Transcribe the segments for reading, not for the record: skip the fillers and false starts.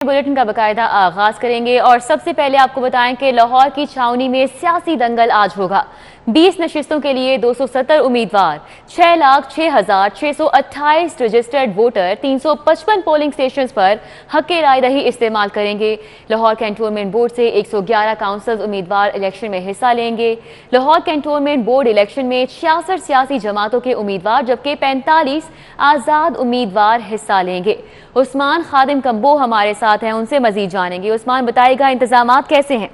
Bulletin का बाकायदा आगाज करेंगे और सबसे पहले आपको बताएं कि लाहौर की छावनी में सियासी दंगल आज होगा। 20 नशिस्तों के लिए 270 उम्मीदवार, 6,06,628 रजिस्टर्ड वोटर 355 पोलिंग स्टेशन पर हक़ राय दही इस्तेमाल करेंगे। लाहौर कैंटोनमेंट बोर्ड से 111 काउंसिल उम्मीदवार इलेक्शन में हिस्सा लेंगे। लाहौर कैंटोनमेंट बोर्ड इलेक्शन में 66 सियासी जमातों के उम्मीदवार जबकि 45 आज़ाद उम्मीदवार हिस्सा लेंगे। उस्मान खादिम कंबो हमारे साथ हैं, उनसे मजीद जानेंगे। उस्मान, बताएगा इंतजामात कैसे हैं?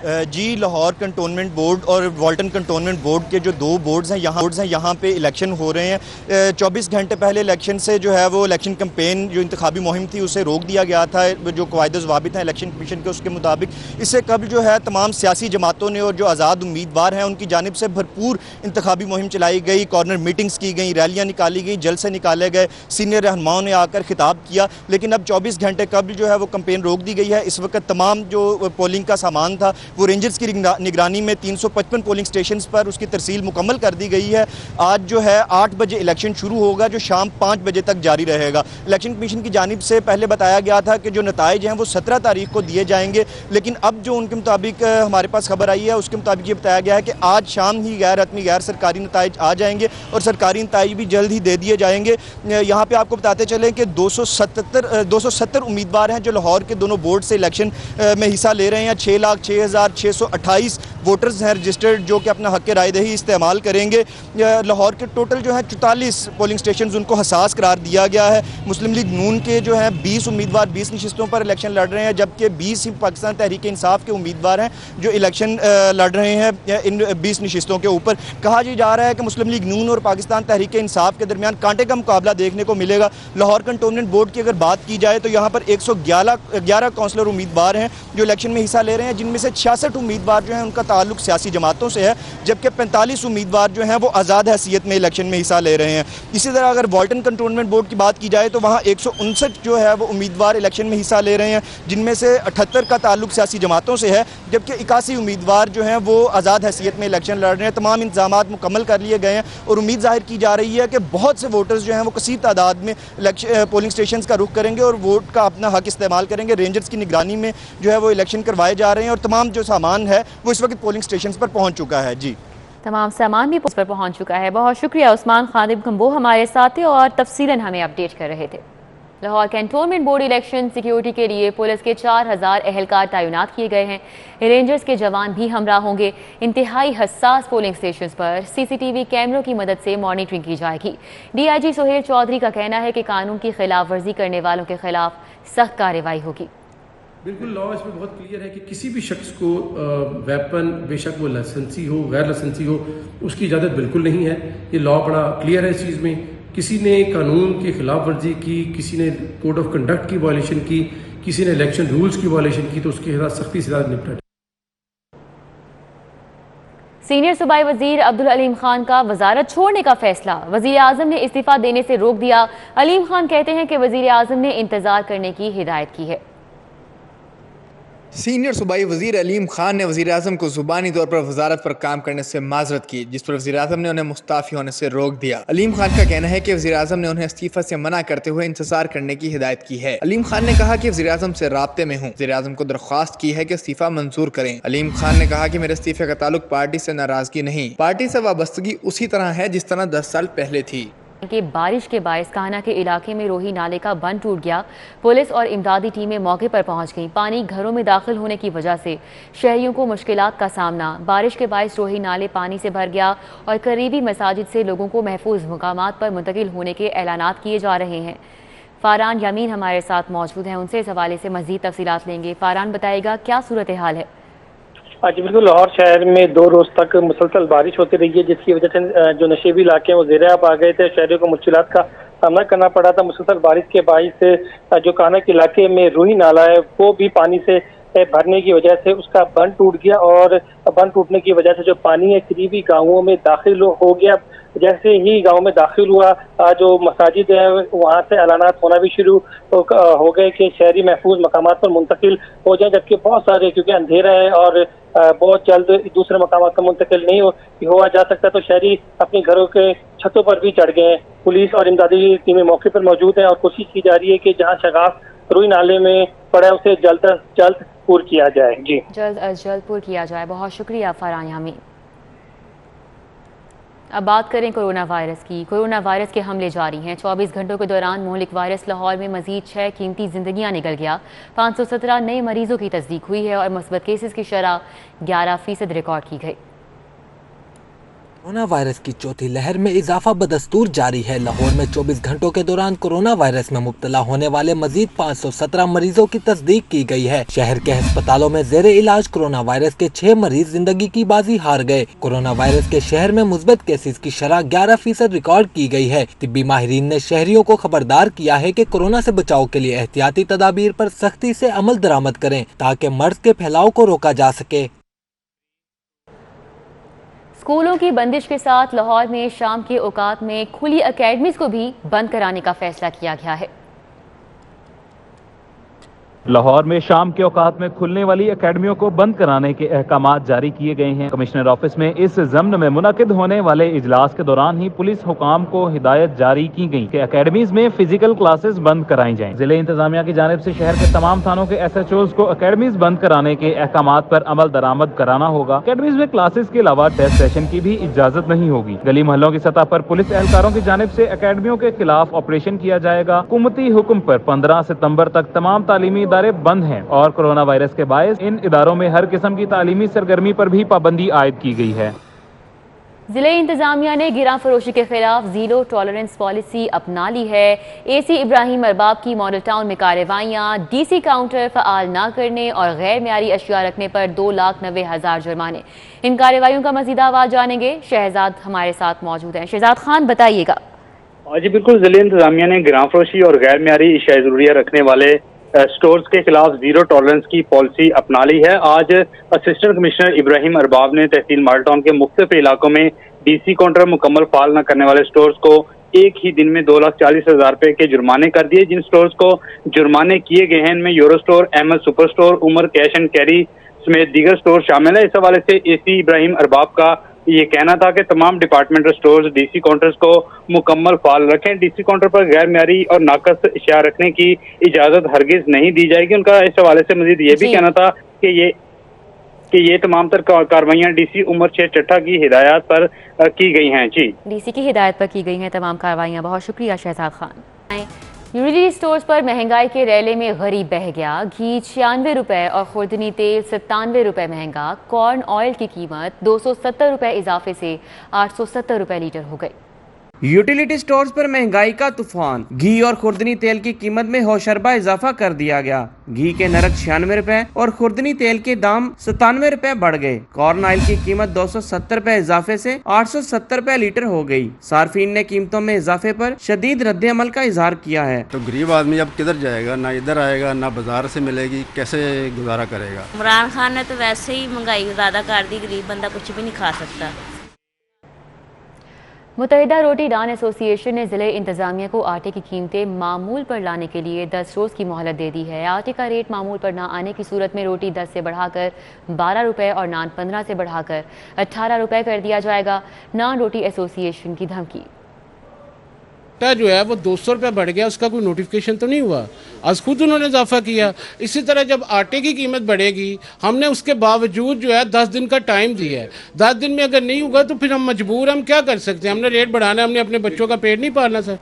जी, लाहौर कंटोनमेंट बोर्ड और वाल्टन कंटोनमेंट बोर्ड के जो दो बोर्ड्स हैं यहाँ पे इलेक्शन हो रहे हैं। 24 घंटे पहले इलेक्शन से जो है वो इलेक्शन कैंपेन जो इंतखाबी मुहिम थी उसे रोक दिया गया था, जो कवायद ज़वाबित हैं इलेक्शन कमीशन के उसके मुताबिक। इससे कबल जो है तमाम सियासी जमातों ने और जो आज़ाद उम्मीदवार हैं उनकी जानिब से भरपूर इंतखाबी मुहिम चलाई गई, कॉर्नर मीटिंग्स की गई, रैलियाँ निकाली गई, जलसे निकाले गए, सीनियर रहनुमाओं ने आकर खिताब किया। लेकिन अब 24 घंटे कबल जो है वो कैंपेन रोक दी गई है। इस वक्त तमाम जो पोलिंग का सामान था वो रेंजर्स की निगरानी में 355 पोलिंग स्टेशंस पर उसकी तरसील मुकम्मल कर दी गई है। आज जो है 8 बजे इलेक्शन शुरू होगा जो शाम 5 बजे तक जारी रहेगा। इलेक्शन कमीशन की जानिब से पहले बताया गया था कि जो नताइज हैं वो 17 तारीख को दिए जाएंगे, लेकिन अब जो उनके मुताबिक हमारे पास खबर आई है उसके मुताबिक ये बताया गया है कि आज शाम ही गैर रत्मी गैर सरकारी नताइज आ जाएंगे और सरकारी नताइज भी जल्द ही दे दिए जाएंगे। यहाँ पर आपको बताते चलें कि 270 उम्मीदवार हैं जो लाहौर के दोनों बोर्ड से इलेक्शन में हिस्सा ले रहे हैं। 6,06,628 वोटर्स हैं रजिस्टर्ड जो कि अपना हक़ राय दही इस्तेमाल करेंगे। लाहौर के टोटल जो है 44 पोलिंग स्टेशन उनको हसास करार दिया गया है। मुस्लिम लीग नून के जो हैं 20 उम्मीदवार 20 नशिस्तों पर इलेक्शन लड़ रहे हैं, जबकि 20 ही पाकिस्तान तहरीक इंसाफ के उम्मीदवार हैं जो इलेक्शन लड़ रहे हैं इन 20 नशिस्तों के ऊपर। कहा जा रहा है कि मुस्लिम लीग नून और पाकिस्तान तहरीक इंसाफ के दरमियान कांटे का मुकाबला देखने को मिलेगा। लाहौर कंटोनमेंट बोर्ड की अगर बात की जाए तो यहाँ पर 111 काउंसलर उम्मीदवार हैं जो इलेक्शन में हिस्सा ले रहे हैं, जिनमें से 66 उम्मीदवार जो हैं उनका ताल्लुक सियासी जमातों से है, जबकि 45 उम्मीदवार जो हैं वो आज़ाद हैसियत में इलेक्शन में हिस्सा ले रहे हैं। इसी तरह अगर वाल्टन कंटोनमेंट बोर्ड की बात की जाए तो वहाँ 159 जो है वो उम्मीदवार इलेक्शन में हिस्सा ले रहे हैं, जिनमें से 78 का ताल्लुक सियासी जमातों से है, जबकि 81 उम्मीदवार जो हैं वो आज़ाद हैसियत में इलेक्शन लड़ रहे हैं। तमाम इंतजामात मुकम्मल कर लिए गए हैं और उम्मीद जाहिर की जा रही है कि बहुत से वोटर्स जो हैं वो कसीर तादाद में पोलिंग स्टेशन का रुख करेंगे और वोट का अपना हक इस्तेमाल करेंगे। रेंजर्स की निगरानी में जो है वो इलेक्शन करवाए जा रहे हैं और तमाम जो सामान है वो इस वक्त पोलिंग स्टेशन पर पहुंच चुका है। जी, तमाम सामान भी पोस्ट पर पहुंच चुका है। बहुत शुक्रिया उस्मान खादिम कंबो हमारे साथ थे और तफसीलन हमें अपडेट कर रहे थे। Lahore cantonment board election security के लिए पुलिस के 4000 एहलकार तैनात किए गए हैं। रेंजर्स के जवान भी हमरा होंगे। इंतहाई हसास पोलिंग स्टेशन पर CCTV कैमरों की मदद से मॉनिटरिंग की जाएगी। DIG सोहेल चौधरी का कहना है कि कानून की खिलाफ वर्जी करने वालों के खिलाफ सख्त कार्रवाई होगी। बिल्कुल, लॉ इसमें बहुत क्लियर है कि किसी भी शख्स को वेपन, बेशक वो लाइसेंसी हो गैर लाइसेंसी हो, उसकी इजाज़त बिल्कुल नहीं है। ये लॉ बड़ा क्लियर है इस चीज़ में। किसी ने कानून की खिलाफ वर्जी की, किसी ने कोड ऑफ कंडक्ट की वायलेशन की, किसी ने इलेक्शन रूल्स की वायलेशन की तो उसके खिलाफ सख्ती से निपटा। सीनियर सूबाई वजीर अब्दुल अलीम खान का वजारत छोड़ने का फैसला, वजीर आजम ने इस्तीफा देने से रोक दिया। अलीम खान कहते हैं कि वजीर आजम ने इंतजार करने की हिदायत की है। सीनियर सूबाई वजीर अलीम खान ने वजीर आज़म को ज़ुबानी तौर पर वजारत पर काम करने से माजरत की, जिस पर वजीर आज़म ने उन्हें मुस्ताफ़ी होने से रोक दिया। अलीम खान का कहना है कि वजीर आज़म ने उन्हें इस्तीफा से मना करते हुए इंतजार करने की हिदायत की है। अलीम खान ने कहा कि वजीर आज़म से राब्ते में हूँ, वजीर आज़म को दरख्वास्त की है कि इस्तीफा मंजूर करें। अलीम खान ने कहा कि मेरे इस्तीफे का ताल्लुक पार्टी से नाराजगी नहीं, पार्टी से वाबस्तगी उसी तरह है जिस तरह 10 साल पहले थी। कि बारिश के बायस कान्हा के इलाके में रोही नाले का बंद टूट गया। पुलिस और इमदादी टीमें मौके पर पहुंच गईं। पानी घरों में दाखिल होने की वजह से शहरियों को मुश्किलात का सामना। बारिश के बायस रोही नाले पानी से भर गया और करीबी मसाजिद से लोगों को महफूज मकामात पर मुंतकिल होने के ऐलानात किए जा रहे हैं। फारान यामीन हमारे साथ मौजूद हैं, उनसे इस हवाले से मजीद तफसीलात लेंगे। फारान, बताएगा क्या सूरत हाल है? आज बिल्कुल लाहौर शहर में 2 रोज तक मुसलसल बारिश होती रही है, जिसकी वजह से जो नशेबी इलाके हैं वो ज़ेर-ए-आब आ गए थे। शहरियों को मुश्किलात का सामना करना पड़ा था। मुसलसल बारिश के बाइस जो कान्हा के इलाके में रूही नाला है वो भी पानी से भरने की वजह से उसका बंद टूट गया और बंद टूटने की वजह से जो पानी है करीबी गाँवों में दाखिल हो गया। जैसे ही गांव में दाखिल हुआ, जो मसाजिद है वहां से ऐलानात होना भी शुरू हो गए कि शहरी महफूज मकामात पर मुंतकिल हो जाए, जबकि बहुत सारे, क्योंकि अंधेरा है और बहुत जल्द दूसरे मकामात पर मुंतकिल नहीं हुआ जा सकता, तो शहरी अपने घरों के छतों पर भी चढ़ गए हैं। पुलिस और इमदादी टीमें मौके पर मौजूद हैं और कोशिश की जा रही है कि जहां शगाफ रुई नाले में पड़ा है उसे जल्द अज जल्द पूर किया जाए। जी, जल्द अज जल्द पूर किया जाए। बहुत शुक्रिया फरहान यामीन। अब बात करें कोरोना वायरस की। कोरोना वायरस के हमले जारी हैं। 24 घंटों के दौरान मुहलिक वायरस लाहौर में मजीद 6 कीमती जिंदगियां निकल गया। 517 नए मरीजों की तस्दीक हुई है और मुस्बत केसेस की शरह 11% रिकॉर्ड की गई। कोरोना वायरस की चौथी लहर में इजाफा बदस्तूर जारी है। लाहौर में 24 घंटों के दौरान कोरोना वायरस में मुब्तला होने वाले मजीद 517 मरीजों की तस्दीक की गई है। शहर के अस्पतालों में जेर इलाज कोरोना वायरस के 6 मरीज जिंदगी की बाजी हार गए। कोरोना वायरस के शहर में मुस्बत केसेस की शरह 11% रिकॉर्ड की गई है। तिब्बी माहिरीन ने शहरियों को खबरदार किया है कि कोरोना से बचाव के लिए एहतियाती तदाबीर पर सख्ती से अमल दरामद करें ताकि मर्ज के फैलाव को रोका जा सके। स्कूलों की बंदिश के साथ लाहौर में शाम के औकात में खुली एकेडमीज को भी बंद कराने का फैसला किया गया है। लाहौर में शाम के औकात में खुलने वाली एकेडमियों को बंद कराने के अहकामात जारी किए गए हैं। कमिश्नर ऑफिस में इस ज़म्न में मुनक़िद होने वाले इजलास के दौरान ही पुलिस हुकाम को हिदायत जारी की गई कि एकेडमीज में फिजिकल क्लासेस बंद कराई जाएं। जिले इंतजामिया की जानिब से शहर के तमाम थानों के SHOs को एकेडमीज बंद कराने के अहकामात पर अमल दरामद कराना होगा। एकेडमीज में क्लासेस के अलावा टेस्ट सेशन की भी इजाजत नहीं होगी। गली मोहल्लों की सतह पर पुलिस एहलकारों की जानिब से एकेडमियों के खिलाफ ऑपरेशन किया जाएगा। हुकूमती हुक्म पर 15 सितम्बर तक तमाम तालीमी इदारे बंद हैं और कोरोना वायरस के बायस इन इदारों में हर किस्म की तालीमी सरगर्मी पर भी पाबंदी आयद की गई है। जिले इंतजामिया ने गिरा फरोशी के खिलाफ जीरो टॉलरेंस पॉलिसी अपना ली है। AC इब्राहिम अरबाब की मॉडल टाउन में कार्रवाइयाँ, DC काउंटर फ़आल न करने और गैर मियारी अशिया रखने पर 2,90,000 जुर्माने। इन कार्रवाइयों का मज़ीद आवाज़ जानेंगे। शहजाद हमारे साथ मौजूद हैं। शहजाद खान, बताइएगा। जी बिल्कुल, जिले इंतजामिया ने गिरा फरोशी और गैर मियारी अशिया ज़रूरिया रखने वाले स्टोर्स के खिलाफ जीरो टॉलरेंस की पॉलिसी अपना ली है। आज असिस्टेंट कमिश्नर इब्राहिम अरबाब ने तहसील मॉडल टाउन के मुख्तलिफ इलाकों में DC काउंटर मुकम्मल फाल न करने वाले स्टोर्स को एक ही दिन में 2,40,000 रुपए के जुर्माने कर दिए। जिन स्टोर्स को जुर्माने किए गए हैं इनमें euro store, Ahmed super store, Umar cash and carry समेत दीगर स्टोर शामिल है। इस हवाले से AC इब्राहिम अरबाब का ये कहना था कि तमाम डिपार्टमेंटल स्टोर्स DC काउंटर्स को मुकम्मल फाल रखें। DC काउंटर पर गैर मियारी और नाकस अशिया रखने की इजाजत हरगिज नहीं दी जाएगी। उनका इस हवाले से मजीद ये भी कहना था कि ये तमाम तर कार्रवाइयाँ DC उमर 6 चट्टा की हिदायत पर की गई हैं। जी, DC की हिदायत पर की गई हैं तमाम कार्रवाइयाँ। बहुत शुक्रिया शहजाद खान। यूनिटी स्टोर्स पर महंगाई के रैले में गरीब बह गया। घी 96 रुपए और खुर्दनी तेल 97 रुपए महंगा। कॉर्न ऑयल की कीमत 270 रुपए इजाफे से 870 रुपए लीटर हो गई। यूटिलिटी स्टोर्स पर महंगाई का तूफान। घी और खुर्दनी तेल की कीमत में होशरबा इजाफा कर दिया गया। घी के नरक 96 रुपए और खुर्दनी तेल के दाम 97 रुपए बढ़ गए। कॉर्न ऑयल की कीमत 270 रुपए इजाफे से 870 रुपए लीटर हो गई। सार्फिन ने कीमतों में इजाफे पर शदीद रद्द अमल का इजहार किया है। तो गरीब आदमी अब किधर जाएगा? ना इधर आएगा, ना बाजार से मिलेगी, कैसे गुजारा करेगा? इमरान खान ने तो वैसे ही महंगाई ज्यादा कर दी, गरीब बंदा कुछ भी नहीं खा सकता। मुत्तहिदा रोटी नान एसोसिएशन ने ज़िले इंतजामिया को आटे की कीमतें मामूल पर लाने के लिए 10 रोज़ की मोहलत दे दी है। आटे का रेट मामूल पर ना आने की सूरत में रोटी 10 से बढ़ाकर 12 रुपये और नान 15 से बढ़ाकर 18 रुपये कर दिया जाएगा। नान रोटी एसोसिएशन की धमकी। जो है वो 200 रुपये बढ़ गया, उसका कोई नोटिफिकेशन तो नहीं हुआ, आज खुद उन्होंने इजाफा किया। इसी तरह जब आटे की कीमत बढ़ेगी, हमने उसके बावजूद जो है 10 दिन का टाइम दिया है। 10 दिन में अगर नहीं होगा तो फिर हम मजबूर, हम क्या कर सकते हैं? हमने रेट बढ़ाना, हमने अपने बच्चों का पेट नहीं पालना। सर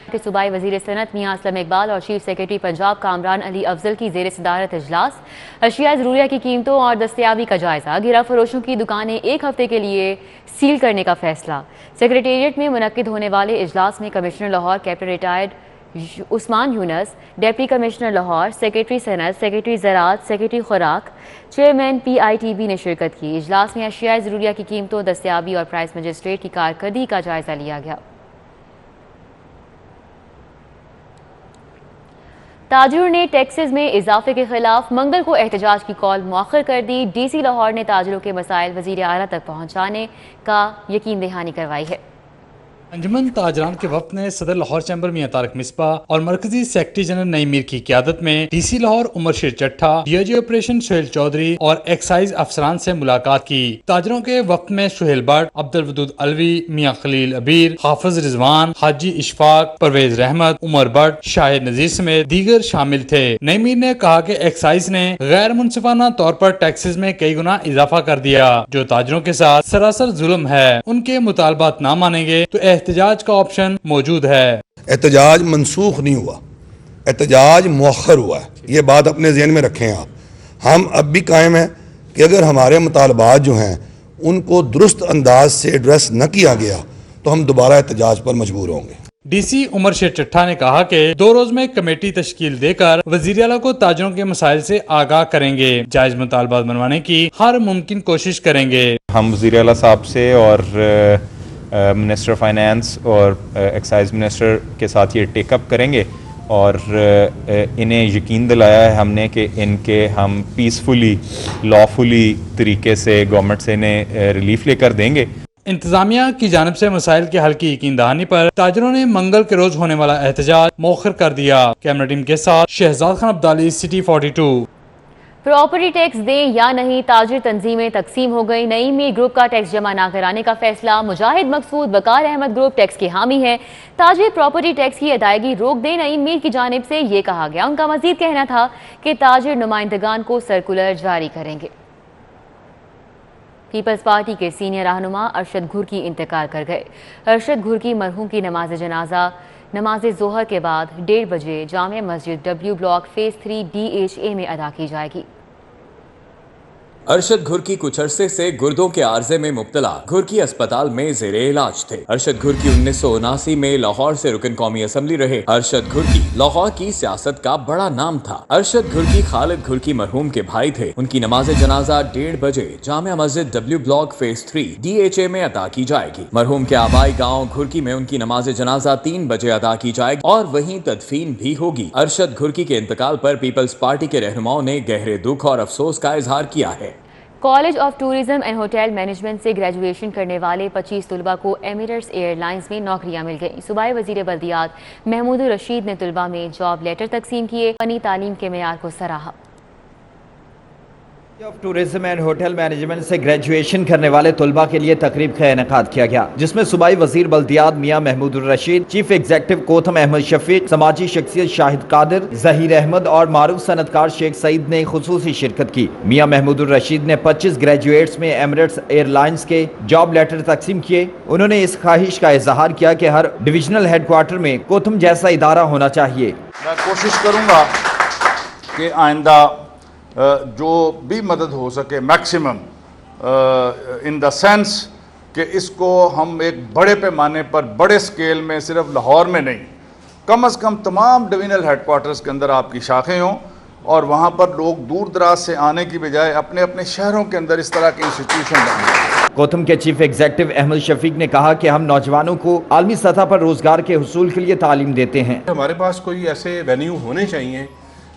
के सूबाई वज़ीर सनत मियां असलम इकबाल और चीफ सेक्रेटरी पंजाब कामरान अली अफजल की ज़ेर सदारत इजलास। अशिया ज़रूरिया की कीमतों और दस्तयाबी का जायज़ा। गिरा फरोशों की दुकानें 1 हफ्ते के लिए सील करने का फैसला। सेक्रेटेरिएट में मुनक्किद होने वाले इजलास में commissioner Lahore captain retired Usman Younis, deputy commissioner Lahore, secretary सनत, सेक्रेटरी ज़राअत, सेक्रेटरी खुराक, चेयरमैन PITB ने शिरकत की। इजलास में अशिया ज़रूरिया की कीमतों, दस्तयाबी और प्राइस मजिस्ट्रेट की कारकर्दगी का जायज़ा लिया गया। ताजिरों ने टैक्सेस में इजाफे के खिलाफ मंगल को एहतजाज की कॉल मौखर कर दी। DC लाहौर ने ताजिरों के मसाइल वज़ीर आला तक पहुँचाने का यकीन दहानी करवाई है। انجمن تاجران کے وفد نے صدر لاہور چیمبر میاں طارق مصباح اور مرکزی سیکرٹری جنرل نعیم میر کی قیادت میں D C Lahore Umar Sher Chattha, D I G operation Sohail Chaudhry اور ایکسائز افسران سے ملاقات کی۔ تاجروں کے وفد میں سہیل بٹ، عبدالودود علوی، میاں خلیل عبیر، حافظ رضوان، حاجی اشفاق، پرویز رحمت، عمر بٹ، شاہد نذیر سمیت دیگر شامل تھے۔ نعیم میر نے کہا کہ ایکسائز نے غیر منصفانہ طور پر ٹیکسز میں کئی گنا اضافہ کر دیا، جو تاجروں کے ساتھ سراسر ظلم ہے۔ ان کے مطالبات نہ مانیں گے تو احتجاج کا آپشن موجود ہے۔ احتجاج منسوخ نہیں ہوا، احتجاج مؤخر ہوا ہے، یہ بات اپنے ذہن میں رکھیں آپ۔ ہم اب بھی قائم ہیں کہ اگر ہمارے مطالبات جو ہیں ان کو درست انداز سے ایڈریس نہ کیا گیا تو ہم دوبارہ احتجاج پر مجبور ہوں گے۔ ڈی سی عمر شیر چٹھا نے کہا کہ 2 روز میں کمیٹی تشکیل دے کر وزیر اعلیٰ کو تاجروں کے مسائل سے آگاہ کریں گے، جائز مطالبات منوانے کی ہر ممکن کوشش کریں گے۔ ہم وزیر اعلیٰ صاحب سے اور منسٹر فائنانس اور ایکسائز منسٹر کے ساتھ یہ ٹیک اپ کریں گے اور انہیں یقین دلایا ہے ہم نے کہ ان کے ہم پیسفلی لافلی طریقے سے گورنمنٹ سے انہیں ریلیف لے کر دیں گے۔ انتظامیہ کی جانب سے مسائل کے حل کی یقین دہانی پر تاجروں نے منگل کے روز ہونے والا احتجاج مؤخر کر دیا۔ کیمرہ ٹیم کے ساتھ Shahzad Khan Abdali, city 42۔ Property tax دیں یا نہیں، تاجر تنظیمیں تقسیم ہو گئی۔ نعیم میر گروپ کا ٹیکس جمع نہ کرانے کا فیصلہ، مجاہد مقصود، وقار احمد گروپ ٹیکس کے حامی ہے۔ تاجر پراپرٹی ٹیکس کی ادائیگی روک دیں، نعیم میر کی جانب سے یہ کہا گیا۔ ان کا مزید کہنا تھا کہ تاجر نمائندگان کو سرکولر جاری کریں گے۔ پیپلز پارٹی کے سینئر رہنما ارشد گھرکی انتقال کر گئے۔ ارشد گھرکی مرحوم کی نماز جنازہ نماز ظہر کے بعد 1:30 بجے Jama Masjid W block phase 3 DHA میں ادا کی جائے گی۔ ارشد گھرکی کچھ عرصے سے گردوں کے عارضے میں مبتلا گھرکی اسپتال میں زیر علاج تھے۔ ارشد گھرکی 1979 میں لاہور سے رکن قومی اسمبلی رہے۔ ارشد گھرکی لاہور کی سیاست کا بڑا نام تھا۔ ارشد گھرکی خالد گھرکی مرحوم کے بھائی تھے۔ ان کی نماز جنازہ 1:30 بجے Jama Masjid W block phase 3 DHA میں ادا کی جائے گی۔ مرحوم کے آبائی گاؤں گھرکی میں ان کی نماز جنازہ 3 بجے ادا کی جائے گی اور وہیں تدفین بھی ہوگی۔ ارشد گھرکی کے انتقال پر پیپلز پارٹی کے رہنماؤں نے گہرے دکھ اور افسوس کا اظہار کیا ہے۔ College of tourism and hotel management سے گریجویشن کرنے والے 25 طلباء کو ایمریٹس ایئر لائنز میں نوکریاں مل گئیں۔ صوبائی وزیر بلدیات محمود الرشید نے طلباء میں جاب لیٹر تقسیم کیے، فنی تعلیم کے معیار کو سراہا۔ Of tourism and hotel management سے گریجویشن کرنے والے طلباء کے لیے تقریب کا انعقاد کیا گیا، جس میں صوبائی وزیر بلدیات میاں محمود الرشید، چیف ایگزیکٹو کوتھم احمد شفیق، سماجی شخصیت شاہد قادر، ظہیر احمد اور معروف صنعت کار شیخ سعید نے خصوصی شرکت کی۔ میاں محمود الرشید نے 25 گریجویٹس میں ایمریٹس ایئر لائنز کے جاب لیٹر تقسیم کیے۔ انہوں نے اس خواہش کا اظہار کیا کہ ہر ڈویژنل ہیڈ کوارٹر میں کوتھم جیسا ادارہ ہونا چاہیے۔ میں کوشش کروں گا کہ آئندہ جو بھی مدد ہو سکے میکسیمم ان دا سینس کہ اس کو ہم ایک بڑے پیمانے پر بڑے سکیل میں صرف لاہور میں نہیں، کم از کم تمام ڈویژنل ہیڈ کوارٹرز کے اندر آپ کی شاخیں ہوں اور وہاں پر لوگ دور دراز سے آنے کی بجائے اپنے اپنے شہروں کے اندر اس طرح کی انسٹیٹیوشن بنیں۔ کوتھم کے چیف ایگزیکٹو احمد شفیق نے کہا کہ ہم نوجوانوں کو عالمی سطح پر روزگار کے حصول کے لیے تعلیم دیتے ہیں۔ ہمارے پاس کوئی ایسے وینیو ہونے چاہیے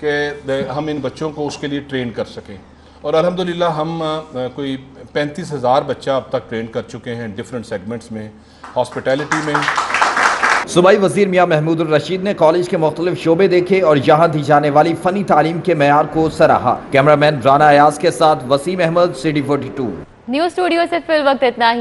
کہ ہم ان بچوں کو اس کے لیے ٹرین کر سکیں، اور الحمدللہ ہم کوئی 35,000 بچہ اب تک ٹرین کر چکے ہیں ڈیفرنٹ سیگمنٹس میں، ہاسپٹیلٹی میں۔ صوبائی وزیر میاں محمود الرشید نے کالج کے مختلف شعبے دیکھے اور یہاں دی جانے والی فنی تعلیم کے معیار کو سراہا۔ کیمرہ مین رانا ایاز کے ساتھ Waseem Ahmed, city 42۔ News studio سے فی الوقت اتنا ہی۔